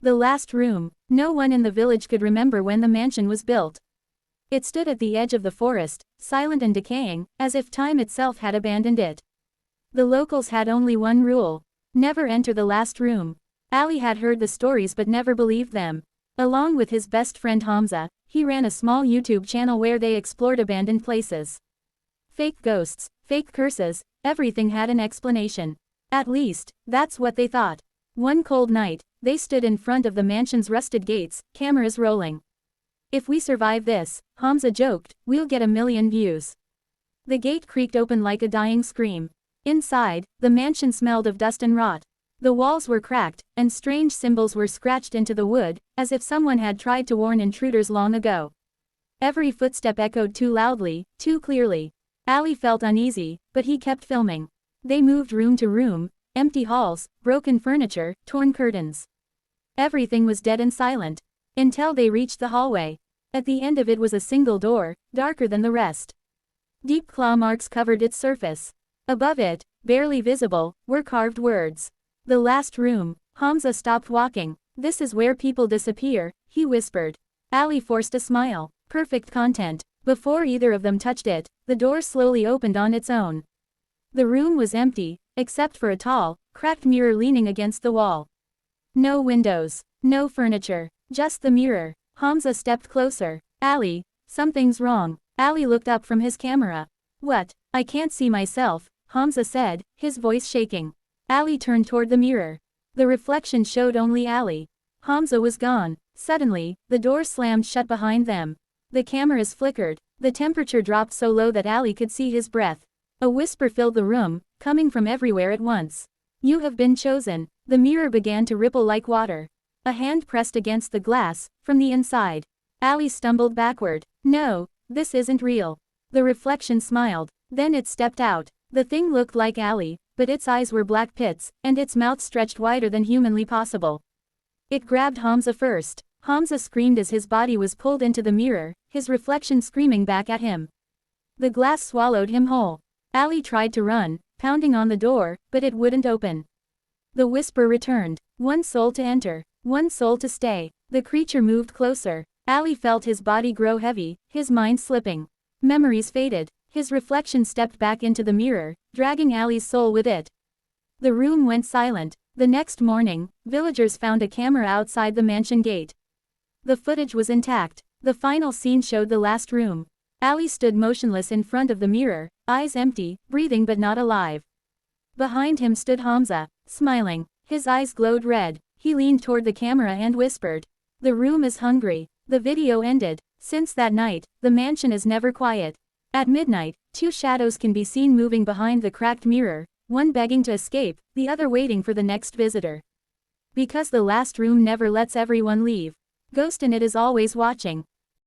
The last room. No one in the village could remember when the mansion was built. It stood at the edge of the forest, silent and decaying, as if time itself had abandoned it. The locals had only one rule: never enter the last room. Ali had heard the stories but never believed them. Along with his best friend Hamza, he ran a small YouTube channel where they explored abandoned places. Fake ghosts, fake curses, everything had an explanation. At least, that's what they thought. One cold night, they stood in front of the mansion's rusted gates, cameras rolling. "If we survive this," Hamza joked, "we'll get 1,000,000 views." The gate creaked open like a dying scream. Inside, the mansion smelled of dust and rot. The walls were cracked, and strange symbols were scratched into the wood, as if someone had tried to warn intruders long ago. Every footstep echoed too loudly, too clearly. Ali felt uneasy, but he kept filming. They moved room to room, empty halls, broken furniture, torn curtains. Everything was dead and silent. Until they reached the hallway. At the end of it was a single door, darker than the rest. Deep claw marks covered its surface. Above it, barely visible, were carved words. "The last room." Hamza stopped walking. "This is where people disappear," he whispered. Ali forced a smile. Perfect content. Before either of them touched it, the door slowly opened on its own. The room was empty, except for a tall, cracked mirror leaning against the wall. No windows, no furniture, just the mirror. Hamza stepped closer. "Ali, something's wrong." Ali looked up from his camera. "What? I can't see myself," Hamza said, his voice shaking. Ali turned toward the mirror. The reflection showed only Ali. Hamza was gone. Suddenly, the door slammed shut behind them. The cameras flickered. The temperature dropped so low that Ali could see his breath. A whisper filled the room, coming from everywhere at once. "You have been chosen." The mirror began to ripple like water. A hand pressed against the glass, from the inside. Ali stumbled backward. "No, this isn't real." The reflection smiled. Then it stepped out. The thing looked like Ali, but its eyes were black pits, and its mouth stretched wider than humanly possible. It grabbed Hamza first. Hamza screamed as his body was pulled into the mirror, his reflection screaming back at him. The glass swallowed him whole. Ali tried to run, pounding on the door, but it wouldn't open. The whisper returned. "One soul to enter, one soul to stay." The creature moved closer. Ali felt his body grow heavy, his mind slipping. Memories faded. His reflection stepped back into the mirror, dragging Ali's soul with it. The room went silent. The next morning, villagers found a camera outside the mansion gate. The footage was intact. The final scene showed the last room. Ali stood motionless in front of the mirror, eyes empty, breathing but not alive. Behind him stood Hamza, smiling. His eyes glowed red. He leaned toward the camera and whispered, "The room is hungry." The video ended. Since that night, the mansion is never quiet. At midnight, two shadows can be seen moving behind the cracked mirror, one begging to escape, the other waiting for the next visitor. Because the last room never lets everyone leave. Ghost in it is always watching.